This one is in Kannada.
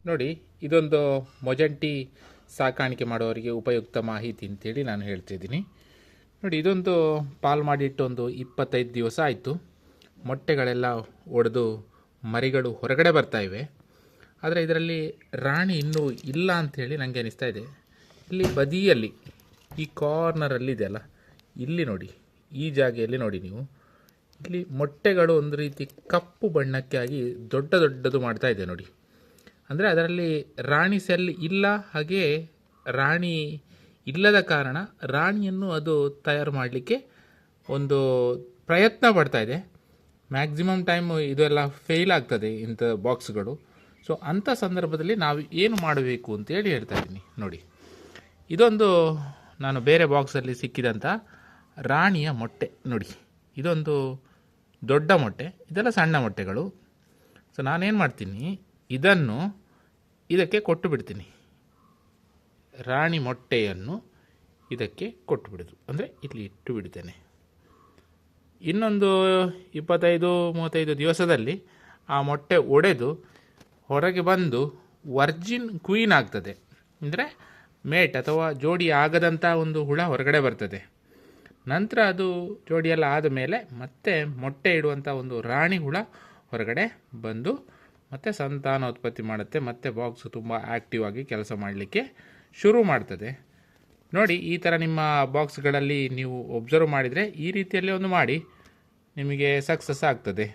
ನೋಡಿ, ಇದೊಂದು ಮೊಜಂಟಿ ಸಾಕಾಣಿಕೆ ಮಾಡೋರಿಗೆ ಉಪಯುಕ್ತ ಮಾಹಿತಿ ಅಂತೇಳಿ ನಾನು ಹೇಳ್ತಿದ್ದೀನಿ. ನೋಡಿ, ಇದೊಂದು ಪಾಲ್ ಮಾಡಿಟ್ಟು ಒಂದು 25 ದಿವಸ ಆಯಿತು. ಮೊಟ್ಟೆಗಳೆಲ್ಲ ಒಡೆದು ಮರಿಗಳು ಹೊರಗಡೆ ಬರ್ತಾ ಇವೆ. ಆದರೆ ಇದರಲ್ಲಿ ರಾಣಿ ಇನ್ನೂ ಇಲ್ಲ ಅಂಥೇಳಿ ನನಗೆ ಅನಿಸ್ತಾ ಇದೆ. ಇಲ್ಲಿ ಬದಿಯಲ್ಲಿ ಈ ಕಾರ್ನರಲ್ಲಿದೆಯಲ್ಲ, ಇಲ್ಲಿ ನೋಡಿ, ಈ ಜಾಗೆಯಲ್ಲಿ ನೋಡಿ ನೀವು, ಇಲ್ಲಿ ಮೊಟ್ಟೆಗಳು ಒಂದು ರೀತಿ ಕಪ್ಪು ಬಣ್ಣಕ್ಕೆ ಆಗಿ ದೊಡ್ಡ ದೊಡ್ಡದು ಮಾಡ್ತಾ ಇದೆ ನೋಡಿ. ಅಂದರೆ ಅದರಲ್ಲಿ ರಾಣಿ ಸೆಲ್ ಇಲ್ಲ, ಹಾಗೆ ರಾಣಿ ಇಲ್ಲದ ಕಾರಣ ರಾಣಿಯನ್ನು ಅದು ತಯಾರು ಮಾಡಲಿಕ್ಕೆ ಒಂದು ಪ್ರಯತ್ನ ಪಡ್ತಾ ಇದೆ. ಮ್ಯಾಕ್ಸಿಮಮ್ ಟೈಮ್ ಇದೆಲ್ಲ ಫೇಲ್ ಆಗ್ತದೆ ಇಂಥ ಬಾಕ್ಸ್ಗಳು. ಸೊ ಅಂಥ ಸಂದರ್ಭದಲ್ಲಿ ನಾವು ಏನು ಮಾಡಬೇಕು ಅಂತೇಳಿ ಹೇಳ್ತಾ ಇದ್ದೀನಿ. ನೋಡಿ, ಇದೊಂದು ನಾನು ಬೇರೆ ಬಾಕ್ಸಲ್ಲಿ ಸಿಕ್ಕಿದಂಥ ರಾಣಿಯ ಮೊಟ್ಟೆ ನೋಡಿ. ಇದೊಂದು ದೊಡ್ಡ ಮೊಟ್ಟೆ, ಇದೆಲ್ಲ ಸಣ್ಣ ಮೊಟ್ಟೆಗಳು. ಸೊ ನಾನೇನು ಮಾಡ್ತೀನಿ, ಇದನ್ನು ಇದಕ್ಕೆ ಕೊಟ್ಟು ಬಿಡ್ತೀನಿ. ರಾಣಿ ಮೊಟ್ಟೆಯನ್ನು ಇದಕ್ಕೆ ಕೊಟ್ಟು ಬಿಡೋದು, ಅಂದರೆ ಇಲ್ಲಿ ಇಟ್ಟು ಬಿಡ್ತೇನೆ. ಇನ್ನೊಂದು 25-30 ದಿವಸದಲ್ಲಿ ಆ ಮೊಟ್ಟೆ ಒಡೆದು ಹೊರಗೆ ಬಂದು ವರ್ಜಿನ್ ಕ್ವೀನ್ ಆಗ್ತದೆ. ಅಂದರೆ ಮೇಟ್ ಅಥವಾ ಜೋಡಿ ಆಗದಂಥ ಒಂದು ಹುಳ ಹೊರಗಡೆ ಬರ್ತದೆ. ನಂತರ ಅದು ಜೋಡಿಯೆಲ್ಲ ಆದ ಮೇಲೆ ಮತ್ತೆ ಮೊಟ್ಟೆ ಇಡುವಂಥ ಒಂದು ರಾಣಿ ಹುಳ ಹೊರಗಡೆ ಬಂದು ಮತ್ತು ಸಂತಾನೋತ್ಪತ್ತಿ ಮಾಡುತ್ತೆ. ಮತ್ತು ಬಾಕ್ಸು ತುಂಬ ಆ್ಯಕ್ಟಿವ್ ಆಗಿ ಕೆಲಸ ಮಾಡಲಿಕ್ಕೆ ಶುರು ಮಾಡ್ತದೆ. ನೋಡಿ, ಈ ಥರ ನಿಮ್ಮ ಬಾಕ್ಸ್ಗಳಲ್ಲಿ ನೀವು ಒಬ್ಸರ್ವ್ ಮಾಡಿದರೆ ಈ ರೀತಿಯಲ್ಲಿ ಒಂದು ಮಾಡಿ, ನಿಮಗೆ ಸಕ್ಸಸ್ ಆಗ್ತದೆ.